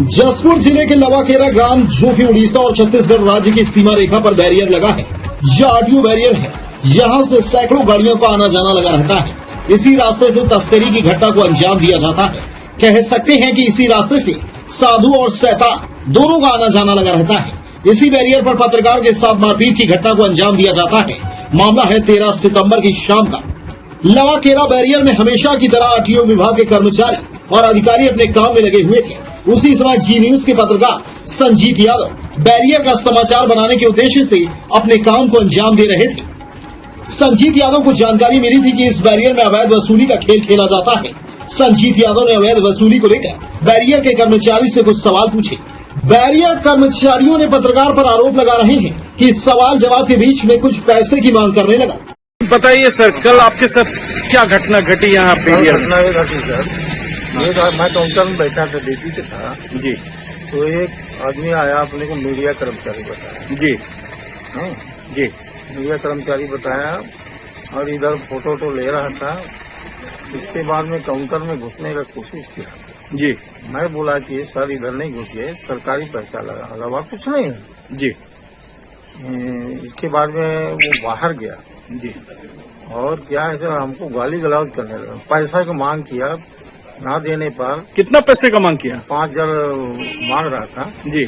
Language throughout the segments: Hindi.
जसपुर जिले के लवाकेरा ग्राम जो कि उड़ीसा और छत्तीसगढ़ राज्य की सीमा रेखा पर बैरियर लगा है। यह आरटीओ बैरियर है। यहाँ से सैकड़ों गाड़ियों का आना जाना लगा रहता है। इसी रास्ते से तस्करी की घटना को अंजाम दिया जाता है। कह सकते हैं कि इसी रास्ते से साधु और शैतान दोनों का आना जाना लगा रहता है। इसी बैरियर पर पत्रकार के साथ मारपीट की घटना को अंजाम दिया जाता है। मामला है 13 सितंबर की शाम का। लवाकेरा बैरियर में हमेशा की तरह आरटीओ विभाग के कर्मचारी और अधिकारी अपने काम में लगे हुए थे। उसी समय जी न्यूज के पत्रकार संजीत यादव बैरियर का समाचार बनाने के उद्देश्य से अपने काम को अंजाम दे रहे थे। संजीत यादव को जानकारी मिली थी कि इस बैरियर में अवैध वसूली का खेल खेला जाता है। संजीत यादव ने अवैध वसूली को लेकर बैरियर के कर्मचारी से कुछ सवाल पूछे। बैरियर कर्मचारियों ने पत्रकार पर आरोप लगा रहे हैं कि इस सवाल जवाब के बीच में कुछ पैसे की मांग करने लगा। बताइए सर, कल आपके साथ क्या घटना घटी यहाँ पे? घटना ये घटी सर, ये मैं काउंटर में बैठा था, ड्यूटी पे था जी। तो एक आदमी आया, अपने को मीडिया कर्मचारी बताया जी हाँ? जी मीडिया कर्मचारी बताया और इधर फोटो तो ले रहा था। इसके बाद में काउंटर में घुसने का कोशिश किया जी मैं बोला कि सर इधर नहीं घुसिए, सरकारी पैसा लगा, अलावा कुछ नहीं है जी इसके बाद में वो बाहर गया जी। और क्या है सर, हमको गाली गलौज करने लगा। पैसा की मांग किया, ना देने पर कितना पैसे का मांग किया? 5,000 मांग रहा था जी।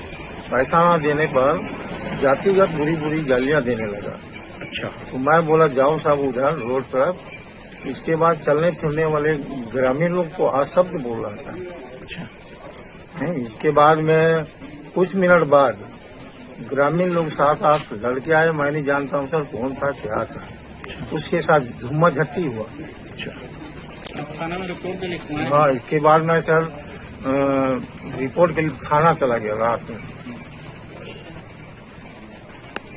पैसा ना देने पर जातिगत बुरी बुरी गालियां देने लगा। अच्छा। तो मैं बोला जाओ साहब उधर रोड तरफ। इसके बाद चलने फिरने वाले ग्रामीण लोग को अशब्द बोल रहा था। अच्छा। इसके बाद में कुछ मिनट बाद ग्रामीण लोग 7-8 लड़के आए। मैं नहीं जानता हूँ सर कौन था क्या था। उसके साथ झुम्मा झट्टी हुआ। अच्छा। थाना में रिपोर्ट भी लिखवाएं। हाँ, इसके बाद मैं सर रिपोर्ट के लिए थाना चला गया रात में।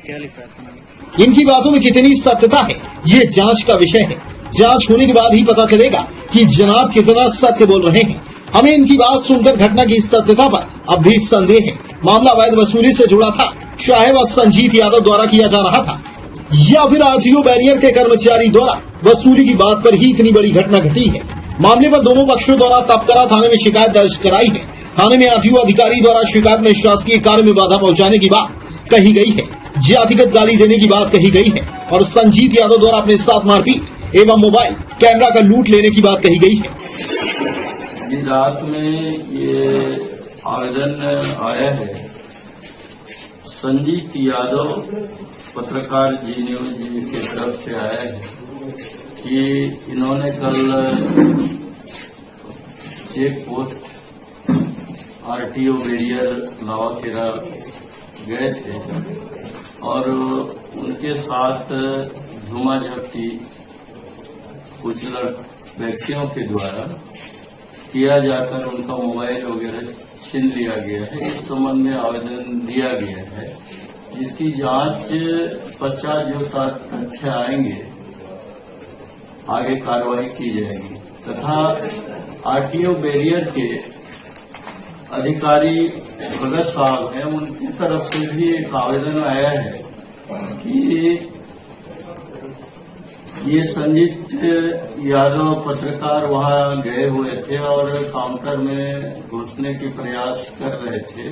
क्या लिखा है थाना में? इनकी बातों में कितनी सत्यता है ये जांच का विषय है। जांच होने के बाद ही पता चलेगा कि जनाब कितना सत्य बोल रहे हैं। हमें इनकी बात सुनकर घटना की सत्यता पर अब भी संदेह है। मामला अवैध वसूली से जुड़ा था, चाहे वह संजीत यादव द्वारा किया जा रहा था या फिर आरटीओ बैरियर के कर्मचारी द्वारा वसूली की बात पर ही इतनी बड़ी घटना घटी है। मामले पर दोनों पक्षों द्वारा तपकरा थाने में शिकायत दर्ज कराई है। थाने में आरटीओ अधिकारी द्वारा शिकायत में शासकीय कार्य में बाधा पहुंचाने की बात कही गई है, जातिगत गाली देने की बात कही गई है और संजीत यादव द्वारा अपने साथ मारपीट एवं मोबाइल कैमरा का लूट लेने की बात कही गई है। रात में ये आवेदन आया है। संजीत यादव पत्रकार जी न्यूज की तरफ से आया है कि इन्होंने कल check post RTO barrier Lawakera गए थे और उनके साथ झूमा झपटी कुछ व्यक्तियों के द्वारा किया जाकर उनका मोबाइल वगैरह छीन लिया गया है। इस संबंध में आवेदन दिया गया है, जिसकी जांच पश्चात जो तथ्य आएंगे आगे कार्रवाई की जाएगी तथा आरटीओ बैरियर के अधिकारी भगत साहब हैं, उनकी तरफ से भी एक आवेदन आया है कि ये संजीत यादव पत्रकार वहां गए हुए थे और काउंटर में घुसने के प्रयास कर रहे थे,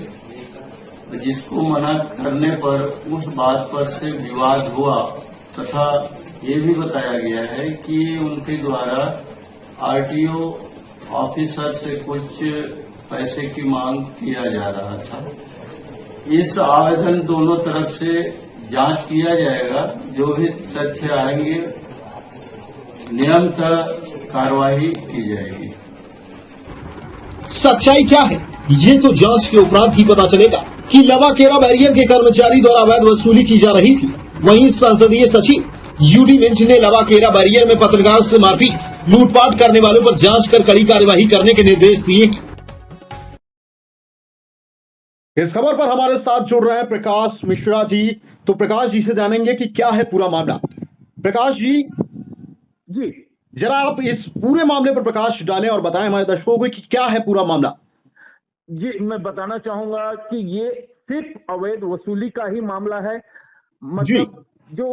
जिसको मना करने पर उस बात पर से विवाद हुआ तथा ये भी बताया गया है कि उनके द्वारा आरटीओ ऑफिसर से कुछ पैसे की मांग किया जा रहा था। इस आवेदन दोनों तरफ से जांच किया जाएगा। जो भी तथ्य आएंगे नियमतः कार्रवाई की जाएगी। सच्चाई क्या है ये तो जांच के उपरांत ही पता चलेगा कि लवाकेरा बैरियर के कर्मचारी द्वारा अवैध वसूली की जा रही थी। वहीं संसदीय सचिव यूडी मिंज ने लवाकेरा बैरियर में पत्रकार से मारपीट, लूटपाट करने वालों पर जांच कर कड़ी कार्यवाही करने के निर्देश दिए हैं। इस खबर पर हमारे साथ जुड़ रहे हैं प्रकाश मिश्रा जी। तो प्रकाश जी से जानेंगे कि क्या है पूरा मामला। प्रकाश जी, जरा आप इस पूरे मामले पर प्रकाश डालें और बताएं हमारे दर्शकों को कि क्या है पूरा मामला। जी, मैं बताना चाहूंगा कि ये सिर्फ अवैध वसूली का ही मामला है। मतलब जो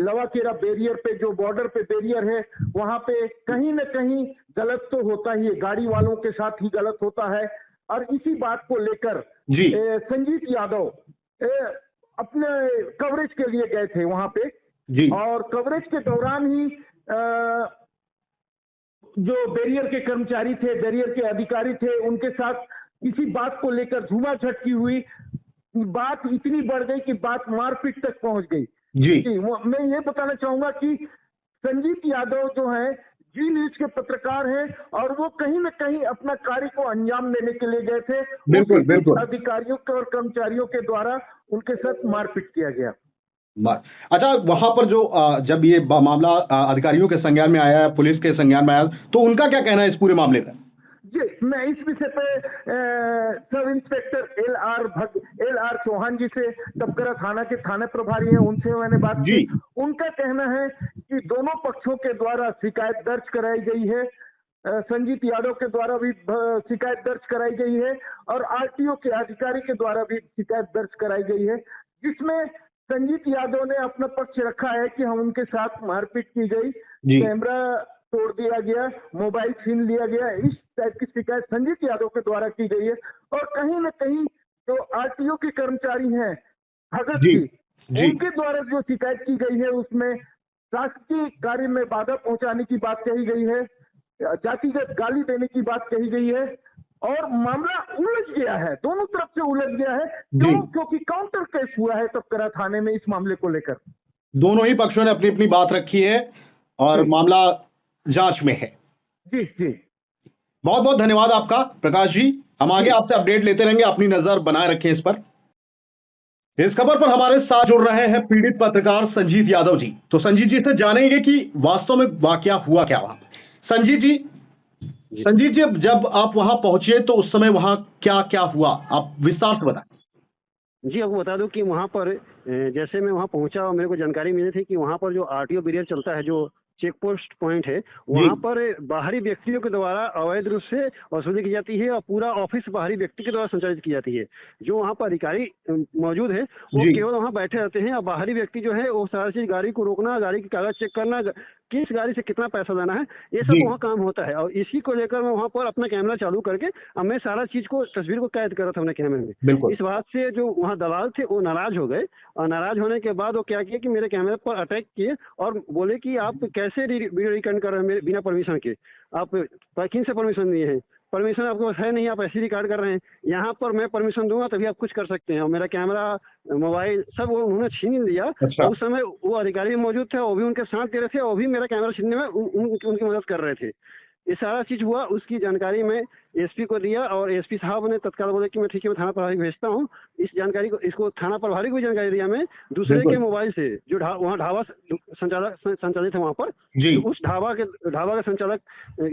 लवाकेरा बैरियर पे, जो बॉर्डर पे बैरियर है, वहां पे कहीं न कहीं गलत तो होता ही है, गाड़ी वालों के साथ ही गलत होता है। और इसी बात को लेकर जी। संजीत यादव अपने कवरेज के लिए गए थे वहां पे जी। और कवरेज के दौरान ही जो बैरियर के कर्मचारी थे, बैरियर के अधिकारी थे, उनके साथ किसी बात को लेकर झूमाझटकी हुई। बात इतनी बढ़ गई कि बात मारपीट तक पहुंच गई। जी। मैं ये बताना चाहूंगा कि संजीत यादव जो है जी न्यूज के पत्रकार हैं और वो कहीं न कहीं अपना कार्य को अंजाम देने के लिए गए थे। बिल्कुल, उसी बिल्कुल। अधिकारियों के और कर्मचारियों के द्वारा उनके साथ मारपीट किया गया। अच्छा, वहां पर जो जब ये मामला अधिकारियों के संज्ञान में आया, पुलिस के संज्ञान में आया, तो उनका क्या कहना है इस पूरे मामले में? जी, मैं इस विषय पे sub inspector L R Chauhan ji से, तपकरा थाना के थाना प्रभारी हैं, उनसे मैंने बात की। उनका कहना है कि दोनों पक्षों के द्वारा शिकायत दर्ज कराई गई है। संजीत यादव के द्वारा भी शिकायत दर्ज कराई गई है और आरटीओ के अधिकारी के द्वारा भी शिकायत दर्ज कराई गई है, जिसमें संजीत यादव ने अपना पक्ष रखा है कि हम उनके साथ मारपीट की गई, कैमरा तोड़ दिया गया, मोबाइल छीन लिया गया, इस टाइप की शिकायत संजीत यादव के द्वारा की गई है। और कहीं न कहीं जो आरटीओ के कर्मचारी हैं भगत जी, उनके द्वारा जो शिकायत की गई है उसमें शासकीय कार्य में बाधा पहुंचाने की बात कही गई है, जातिगत गाली देने की बात कही गई है और मामला उलझ गया है, दोनों तरफ से उलझ गया है। क्यों? क्योंकि काउंटर केस हुआ है तपकरा थाने में इस मामले को लेकर। दोनों ही पक्षों ने अपनी अपनी बात रखी है और मामला जांच में है। जी जी, बहुत बहुत धन्यवाद आपका प्रकाश जी। हम आगे आपसे अपडेट लेते रहेंगे, अपनी नजर बनाए रखें इस पर। इस खबर पर हमारे साथ जुड़ रहे हैं पीड़ित पत्रकार संजीत यादव जी। तो संजीत जी से जानेंगे कि वास्तव में वाकया हुआ क्या वहां। संजीत जी, जब आप वहां पहुंचे तो उस समय वहां क्या क्या हुआ, आप विस्तार से बताएं। जी, आपको बता दूं कि वहां पर जैसे मैं वहां पहुंचा और मेरे को जानकारी मिली थी कि वहां पर जो आरटीओ बैरियर चलता है, जो चेक पोस्ट पॉइंट है, वहां पर बाहरी व्यक्तियों के द्वारा अवैध रूप से वसूली की जाती है और पूरा ऑफिस बाहरी व्यक्ति के द्वारा संचालित की जाती है। जो वहां पर अधिकारी मौजूद है वो केवल वहां बैठे रहते हैं और बाहरी व्यक्ति जो है वो सारी चीज, गाड़ी को रोकना, गाड़ी के कागज चेक करना, किस गाड़ी से कितना पैसा देना है, ये सब वहाँ काम होता है। और इसी को लेकर मैं वहाँ पर अपना कैमरा चालू करके अब मैं सारा चीज को, तस्वीर को कैद कर रहा था अपने कैमरे में। इस बात से जो वहाँ दलाल थे वो नाराज हो गए और नाराज होने के बाद वो क्या किया कि मेरे कैमरे पर अटैक किए और बोले कि आप कैसे वीडियो रिकॉर्ड कर रहे हैं बिना परमिशन के, आप किन से परमिशन दिए हैं, परमिशन आपके पास है नहीं, आप ऐसे रिकॉर्ड कर रहे हैं, यहाँ पर मैं परमिशन दूंगा तभी आप कुछ कर सकते हैं। और मेरा कैमरा, मोबाइल सब वो उन्होंने छीन लिया। अच्छा। उस समय वो अधिकारी मौजूद थे, वो भी उनके साथ दे रहे थे, वो भी मेरा कैमरा छीनने में उनकी मदद कर रहे थे। ये सारा चीज हुआ, उसकी जानकारी मैं एसपी को दिया और एसपी साहब ने तत्काल बोले कि मैं ठीक है, मैं थाना प्रभारी भेजता हूँ। इस जानकारी को, इसको थाना प्रभारी को भी जानकारी दिया मैं दूसरे के मोबाइल से, जो वहाँ ढाबा संचालित है वहाँ पर, उस ढाबा का संचालक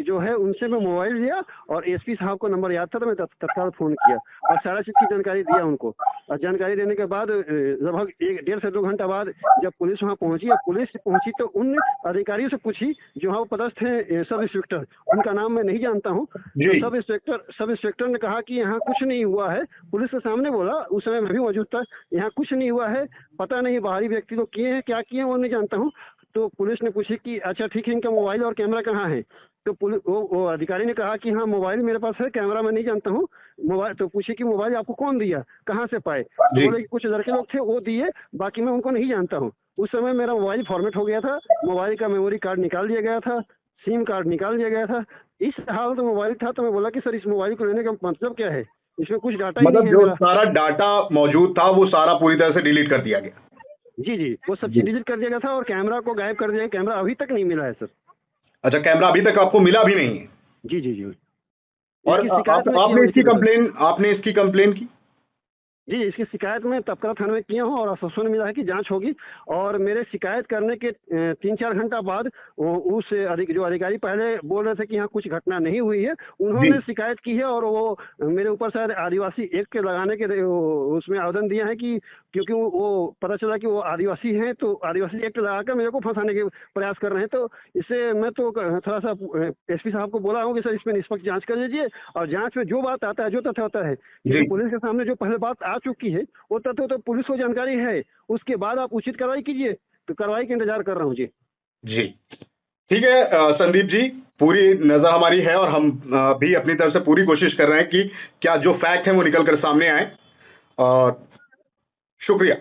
जो है उनसे मैं मोबाइल लिया और एसपी साहब को नंबर याद था तो मैं तत्काल फोन किया और सारा चीज की जानकारी दिया उनको। और जानकारी देने के बाद लगभग 1.5 से 2 घंटा बाद जब पुलिस वहाँ पहुंची और पुलिस पहुंची तो उन अधिकारियों से पूछी जो वहाँ पदस्थ हैं, सब इंस्पेक्टर, उनका नाम मैं नहीं जानता हूँ। सब इंस्पेक्टर ने कहा कि यहाँ कुछ नहीं हुआ है। पुलिस के सामने बोला, उस समय मैं भी मौजूद था, यहाँ कुछ नहीं हुआ है, पता नहीं बाहरी व्यक्ति को किए हैं, क्या किए हैं वो नहीं जानता हूँ। तो पुलिस ने पूछी कि अच्छा ठीक है, इनका मोबाइल और कैमरा कहाँ है? तो वो अधिकारी ने कहा कि हाँ मोबाइल मेरे पास है, कैमरा मैं नहीं जानता हूँ। मोबाइल तो पूछे कि मोबाइल आपको कौन दिया, कहाँ से पाए? तो बोले कि कुछ लड़के लोग थे वो दिए, बाकी मैं उनको नहीं जानता हूँ। उस समय मेरा मोबाइल फॉर्मेट हो गया था, मोबाइल का मेमोरी कार्ड निकाल दिया गया था, सिम कार्ड निकाल दिया गया था। इस हाल तो मोबाइल था। तो मैं बोला कि सर इस मोबाइल को लेने का मतलब क्या है, इसमें कुछ डाटा ही नहीं है। जो सारा डाटा मौजूद था वो सारा पूरी तरह से डिलीट कर दिया गया। जी, वो सब चीज डिलीट कर दिया गया था और कैमरा को गायब कर दिया। कैमरा अभी तक नहीं मिला है सर। अच्छा, कैमरा अभी तक आपको मिला भी नहीं है? जी। और आपने इसकी कंप्लेन की? जी, इसकी शिकायत मैं तपकरा थाने में किया हूँ और आश्वासन मिला है कि जांच होगी। और मेरे शिकायत करने के 3-4 घंटा बाद उस जो अधिकारी पहले बोल रहे थे कि यहाँ कुछ घटना नहीं हुई है, उन्होंने शिकायत की है और वो मेरे ऊपर शायद आदिवासी एक्ट के लगाने के उसमें आवेदन दिया है कि क्योंकि वो पता चला कि वो आदिवासी हैं तो आदिवासी एक्ट लगाकर मेरे को फंसाने के प्रयास कर रहे हैं। तो इससे मैं तो थोड़ा सा एसपी साहब को बोला हूँ कि सर इसमें निष्पक्ष जांच कर लीजिए और जांच में जो बात आता है, जो तथ्य होता है, पुलिस के सामने जो पहले बात आ चुकी है वो तथ्य तो पुलिस को जानकारी है, उसके बाद आप उचित कार्रवाई कीजिए। तो कार्रवाई का इंतजार कर रहा हूँ जी। ठीक है संदीप जी, पूरी नजर हमारी है और हम भी अपनी तरफ से पूरी कोशिश कर रहे हैं कि क्या जो फैक्ट है वो निकल कर सामने आए। और शुक्रिया।